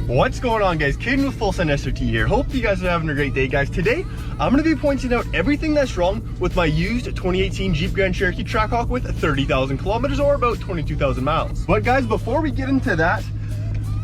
What's going on, guys? Caden with Full Send SRT here. Hope you guys are having a great day, guys. Today I'm going to be pointing out everything that's wrong with my used 2018 Jeep Grand Cherokee Trackhawk with 30,000 kilometers or about 22,000 miles. But guys, before we get into that,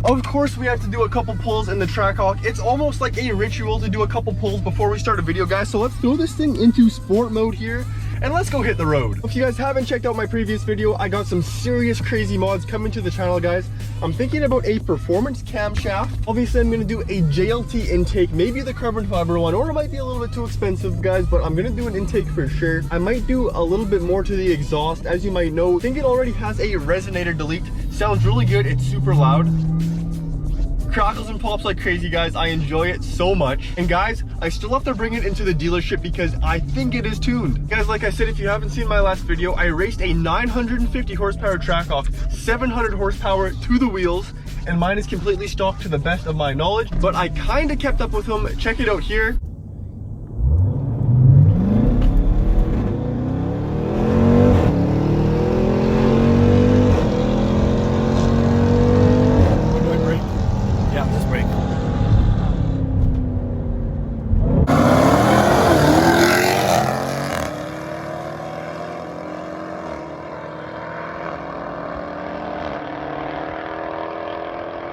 of course we have to do a couple pulls in the Trackhawk. It's almost like a ritual to do a couple pulls before we start a video, guys. So let's throw this thing into sport mode here and let's go hit the road. If you guys haven't checked out my previous video, I got some serious crazy mods coming to the channel, guys. I'm thinking about a performance camshaft. Obviously, I'm gonna do a JLT intake, maybe the carbon fiber one, or it might be a little bit too expensive, guys, but I'm gonna do an intake for sure. I might do a little bit more to the exhaust. As you might know, I think it already has a resonator delete. Sounds really good, it's super loud. Crackles and pops like crazy, guys. I enjoy it so much. And guys, I still have to bring it into the dealership because I think it is tuned. Guys, like I said, if you haven't seen my last video, I raced a 950 horsepower Trackhawk, 700 horsepower to the wheels, and mine is completely stock to the best of my knowledge, but I kind of kept up with them. Check it out here.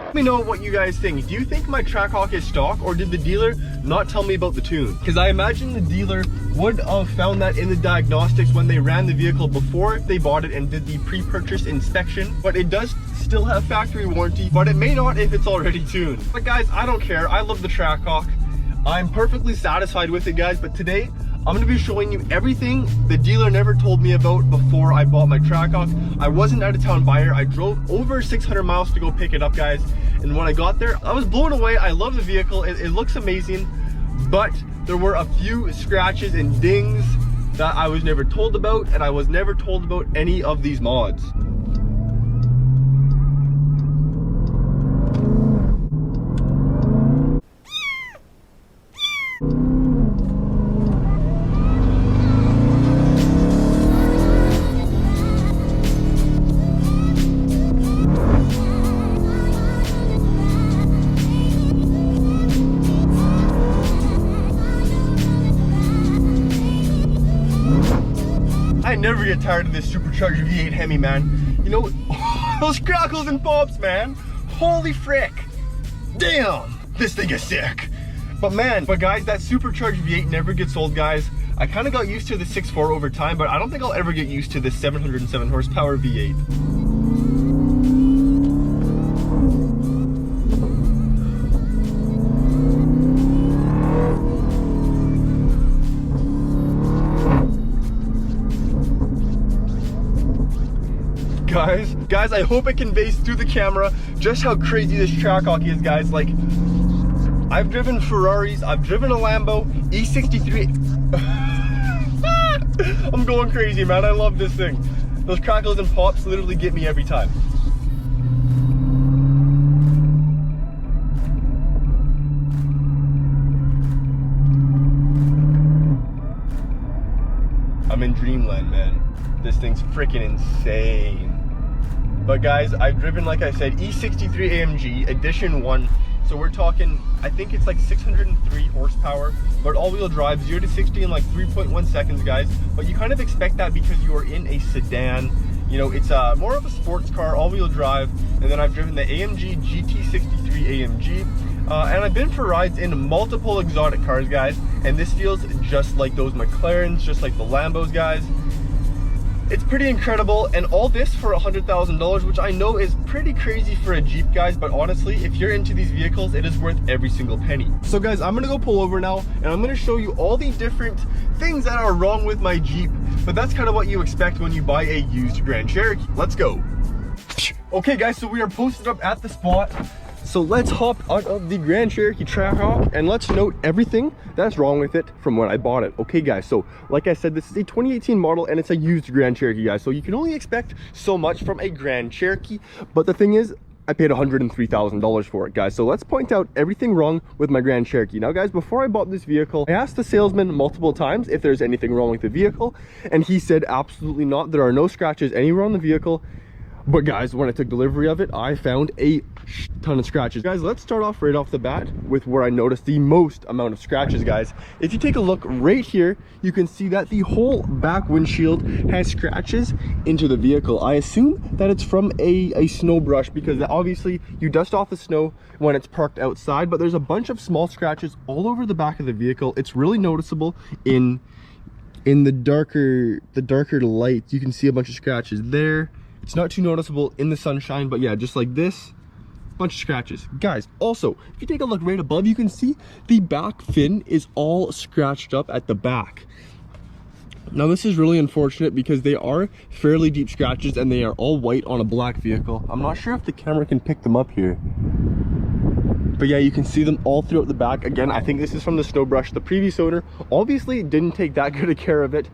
Let me know what you guys think. Do you think my Trackhawk is stock, or did the dealer not tell me about the tune? Because I imagine the dealer would have found that in the diagnostics when they ran the vehicle before they bought it and did the pre-purchase inspection. But it does still have factory warranty, but it may not if it's already tuned. But guys, I don't care. I love the Trackhawk. I'm perfectly satisfied with it, guys. But today, I'm going to be showing you everything the dealer never told me about before I bought my Trackhawk. I wasn't out of town buyer. I drove over 600 miles to go pick it up, guys. And when I got there, I was blown away. I love the vehicle. It looks amazing, but there were a few scratches and dings that I was never told about, and I was never told about any of these mods. I never get tired of this supercharged V8 Hemi, man. You know, those crackles and pops, man. Holy frick. Damn, this thing is sick. But guys, that supercharged V8 never gets old, guys. I kind of got used to the 6.4 over time, but I don't think I'll ever get used to this 707 horsepower V8. Guys, I hope it conveys through the camera just how crazy this Trackhawk is, guys. Like, I've driven Ferraris, I've driven a Lambo, E63. I'm going crazy, man. I love this thing. Those crackles and pops literally get me every time. I'm in dreamland, man. This thing's freaking insane. But guys, I've driven, like I said, E63 AMG Edition 1. So we're talking, I think it's like 603 horsepower, but all-wheel drive, 0 to 60 in like 3.1 seconds, guys. But you kind of expect that because you are in a sedan. You know, it's more of a sports car, all-wheel drive. And then I've driven the AMG GT63 AMG. And I've been for rides in multiple exotic cars, guys. And this feels just like those McLarens, just like the Lambos, guys. It's pretty incredible, and all this for $100,000, which I know is pretty crazy for a Jeep, guys, but honestly, if you're into these vehicles, it is worth every single penny. So guys, I'm gonna go pull over now, and I'm gonna show you all the different things that are wrong with my Jeep, but that's kind of what you expect when you buy a used Grand Cherokee. Let's go. Okay guys, so we are posted up at the spot. So let's hop out of the Grand Cherokee Trackhawk and let's note everything that's wrong with it from when I bought it. Okay guys, so like I said, this is a 2018 model and it's a used Grand Cherokee, guys. So you can only expect so much from a Grand Cherokee. But the thing is, I paid $103,000 for it, guys. So let's point out everything wrong with my Grand Cherokee. Now guys, before I bought this vehicle, I asked the salesman multiple times if there's anything wrong with the vehicle, and he said absolutely not. There are no scratches anywhere on the vehicle. But guys, when I took delivery of it, I found a ton of scratches. Guys, let's start off right off the bat with where I noticed the most amount of scratches, guys. If you take a look right here, you can see that the whole back windshield has scratches into the vehicle. I assume that it's from a snow brush, because obviously you dust off the snow when it's parked outside, but there's a bunch of small scratches all over the back of the vehicle. It's really noticeable in the darker light. You can see a bunch of scratches there. It's not too noticeable in the sunshine, but yeah, just like this, bunch of scratches. Guys, also, if you take a look right above, you can see the back fin is all scratched up at the back. Now this is really unfortunate because they are fairly deep scratches and they are all white on a black vehicle. I'm not sure if the camera can pick them up here, but yeah, you can see them all throughout the back. Again, I think this is from the snow brush. The previous owner obviously didn't take that good a care of it,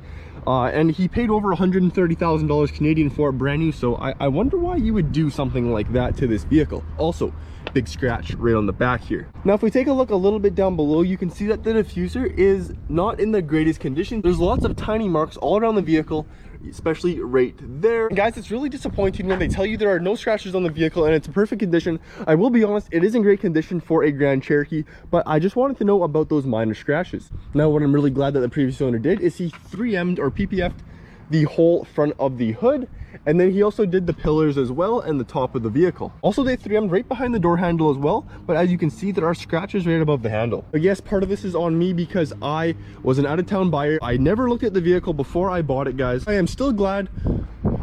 and he paid over $130,000 Canadian for it brand new. So I wonder why you would do something like that to this vehicle. Also, big scratch right on the back here. Now if we take a look a little bit down below, you can see that the diffuser is not in the greatest condition. There's lots of tiny marks all around the vehicle, especially right there. And guys, it's really disappointing when they tell you there are no scratches on the vehicle and it's in perfect condition. I will be honest, it is in great condition for a Grand Cherokee, but I just wanted to know about those minor scratches. Now what I'm really glad that the previous owner did is he 3M'd or PPF'd the whole front of the hood, and then he also did the pillars as well and the top of the vehicle. Also, they 3M'd right behind the door handle as well, but as you can see, there are scratches right above the handle. But yes, part of this is on me because I was an out-of-town buyer. I never looked at the vehicle before I bought it, guys. I am still glad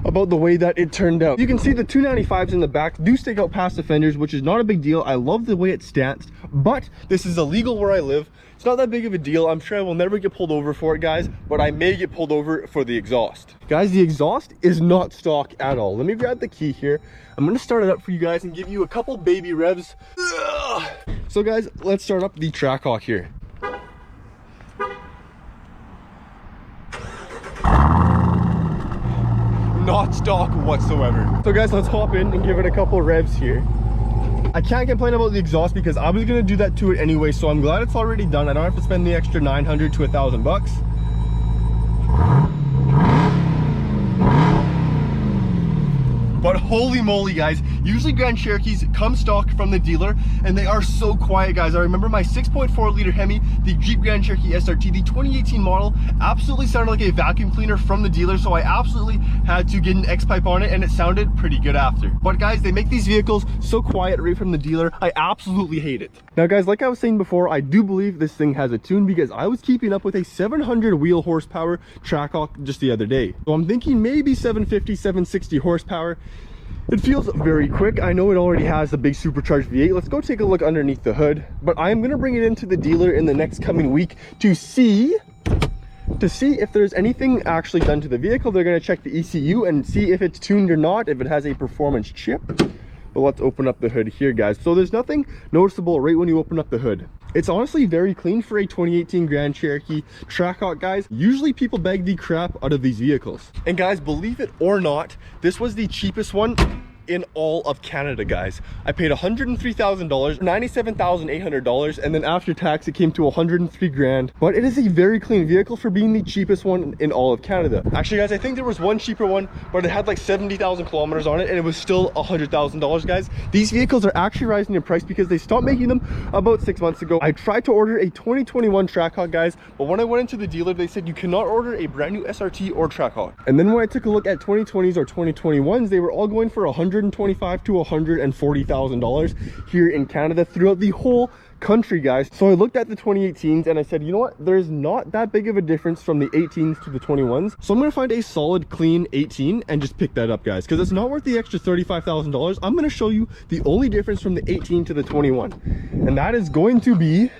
about the way that it turned out. You can see the 295s in the back do stick out past the fenders, which is not a big deal. I love the way it's stanced, but this is illegal where I live. It's not that big of a deal. I'm sure I will never get pulled over for it, guys, but I may get pulled over for the exhaust. Guys, the exhaust is not stock at all. Let me grab the key here. I'm gonna start it up for you guys and give you a couple baby revs. Ugh. So guys, let's start up the Trackhawk here. Not stock whatsoever. So guys, let's hop in and give it a couple revs here. I can't complain about the exhaust because I was gonna do that to it anyway, so I'm glad it's already done. I don't have to spend the extra 900 to 1,000 bucks. But holy moly, guys, usually Grand Cherokees come stock from the dealer and they are so quiet, guys. I remember my 6.4 liter Hemi, the Jeep Grand Cherokee SRT, the 2018 model, absolutely sounded like a vacuum cleaner from the dealer, so I absolutely had to get an X-pipe on it and it sounded pretty good after. But guys, they make these vehicles so quiet right from the dealer, I absolutely hate it. Now guys, like I was saying before, I do believe this thing has a tune because I was keeping up with a 700 wheel horsepower Trackhawk just the other day. So I'm thinking maybe 750, 760 horsepower. It feels very quick. I know it already has the big supercharged V8. Let's go take a look underneath the hood. But I am going to bring it into the dealer in the next coming week to see if there's anything actually done to the vehicle. They're going to check the ECU and see if it's tuned or not, if it has a performance chip. But let's open up the hood here, guys. So there's nothing noticeable right when you open up the hood. It's honestly very clean for a 2018 Grand Cherokee Trackhawk, guys. Usually people bag the crap out of these vehicles. And guys, believe it or not, this was the cheapest one in all of Canada, guys. I paid $103,000, $97,800, and then after tax it came to 103 grand. But it is a very clean vehicle for being the cheapest one in all of Canada. Actually, guys, I think there was one cheaper one, but it had like 70,000 kilometers on it, and it was still $100,000, guys. These vehicles are actually rising in price because they stopped making them about 6 months ago. I tried to order a 2021 Trackhawk, guys, but when I went into the dealer, they said you cannot order a brand new SRT or Trackhawk. And then when I took a look at 2020s or 2021s, they were all going for $125,000 to $140,000 here in Canada throughout the whole country, guys. So I looked at the 2018s and I said, you know what, there's not that big of a difference from the 18s to the 21s, so I'm gonna find a solid clean 18 and just pick that up, guys, because it's not worth the extra $35,000. I'm gonna show you the only difference from the 18 to the 21, and that is going to be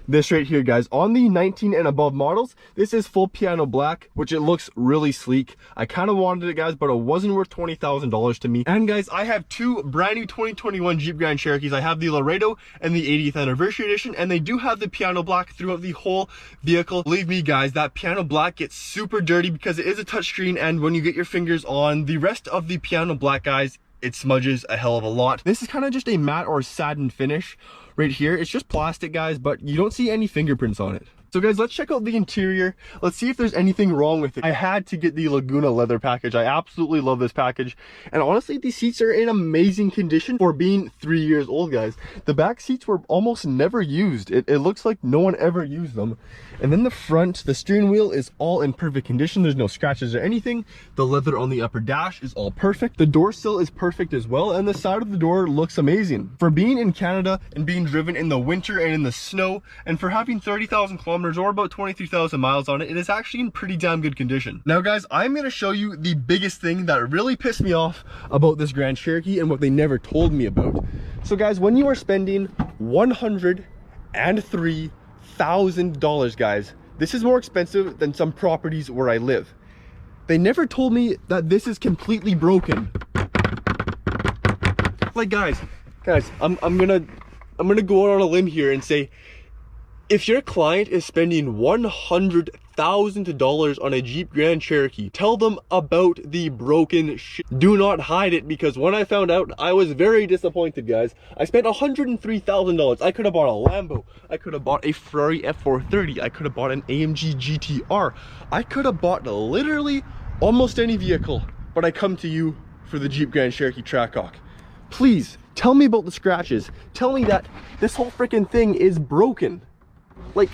this right here, guys. On the 19 and above models, this is full piano black, which it looks really sleek. I kind of wanted it, guys, but it wasn't worth $20,000 to me. And guys, I have two brand new 2021 Jeep Grand Cherokees. I have the Laredo and the 80th anniversary edition, and they do have the piano black throughout the whole vehicle. Believe me, guys, that piano black gets super dirty because it is a touchscreen, and when you get your fingers on the rest of the piano black, guys, it smudges a hell of a lot. This is kind of just a matte or satin finish right here. It's just plastic, guys, but you don't see any fingerprints on it. So guys, let's check out the interior. Let's see if there's anything wrong with it. I had to get the Laguna leather package. I absolutely love this package. And honestly, these seats are in amazing condition for being 3 years old, guys. The back seats were almost never used. It looks like no one ever used them. And then the front, the steering wheel is all in perfect condition. There's no scratches or anything. The leather on the upper dash is all perfect. The door sill is perfect as well. And the side of the door looks amazing. For being in Canada and being driven in the winter and in the snow, and for having 30,000 kilometers or about 23,000 miles on it, it is actually in pretty damn good condition. Now guys, I'm going to show you the biggest thing that really pissed me off about this Grand Cherokee and what they never told me about. So guys, when you are spending $103,000, guys, this is more expensive than some properties where I live. They never told me that this is completely broken. Like guys, I'm gonna go out on a limb here and say, if your client is spending $100,000 on a Jeep Grand Cherokee, tell them about the broken shit. Do not hide it, because when I found out, I was very disappointed, guys. I spent $103,000. I could have bought a Lambo. I could have bought a Ferrari F430. I could have bought an AMG GTR. I could have bought literally almost any vehicle, but I come to you for the Jeep Grand Cherokee Trackhawk. Please, tell me about the scratches. Tell me that this whole freaking thing is broken. Like,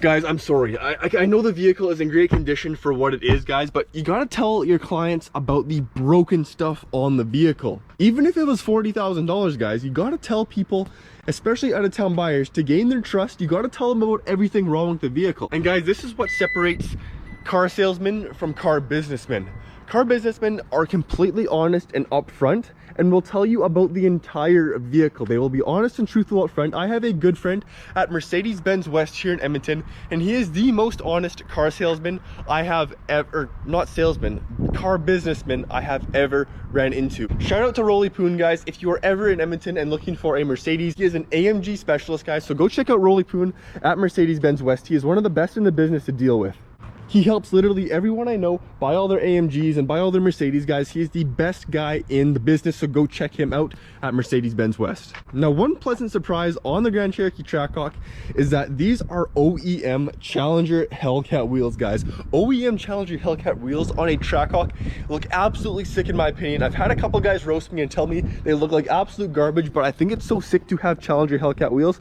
guys, I'm sorry. I know the vehicle is in great condition for what it is, guys, but you gotta tell your clients about the broken stuff on the vehicle. Even if it was $40,000, guys, you gotta tell people, especially out-of-town buyers, to gain their trust. You gotta tell them about everything wrong with the vehicle. And guys, this is what separates car salesmen from car businessmen. Car businessmen are completely honest and upfront and will tell you about the entire vehicle. They will be honest and truthful up front. I have a good friend at Mercedes-Benz West here in Edmonton, and he is the most honest car salesman I have ever, not salesman, car businessman I have ever ran into. Shout out to Rolly Poon, guys. If you are ever in Edmonton and looking for a Mercedes, he is an AMG specialist, guys. So go check out Rolly Poon at Mercedes-Benz West. He is one of the best in the business to deal with. He helps literally everyone I know buy all their AMGs and buy all their Mercedes, guys. He is the best guy in the business, so go check him out at Mercedes-Benz West. Now, one pleasant surprise on the Grand Cherokee Trackhawk is that these are OEM Challenger Hellcat wheels, guys. OEM Challenger Hellcat wheels on a Trackhawk look absolutely sick in my opinion. I've had a couple guys roast me and tell me they look like absolute garbage, but I think it's so sick to have Challenger Hellcat wheels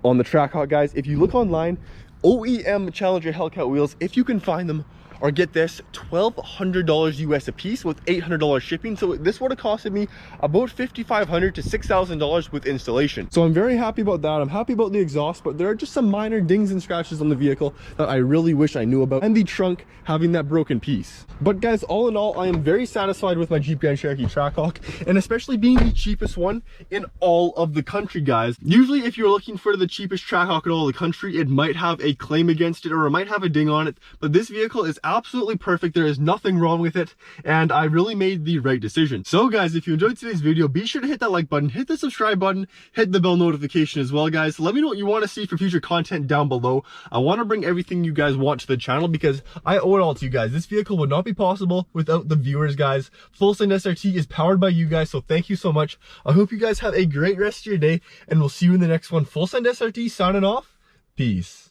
on the Trackhawk, guys. If you look online, OEM Challenger Hellcat wheels, if you can find them, or get this, $1,200 US a piece with $800 shipping. So this would have costed me about $5,500 to $6,000 with installation. So I'm very happy about that. I'm happy about the exhaust, but there are just some minor dings and scratches on the vehicle that I really wish I knew about, and the trunk having that broken piece. But guys, all in all, I am very satisfied with my Jeep Grand Cherokee Trackhawk, and especially being the cheapest one in all of the country, guys. Usually if you're looking for the cheapest Trackhawk in all the country, it might have a claim against it, or it might have a ding on it, but this vehicle is absolutely perfect. There is nothing wrong with it, and I really made the right decision. So guys, if you enjoyed today's video, be sure to hit that like button, hit the subscribe button, hit the bell notification as well, guys. Let me know what you want to see for future content down below. I want to bring everything you guys want to the channel because I owe it all to you guys. This vehicle would not be possible without the viewers, guys. Full Send SRT is powered by you guys, so thank you so much. I hope you guys have a great rest of your day, and we'll see you in the next one. Full Send SRT signing off. Peace.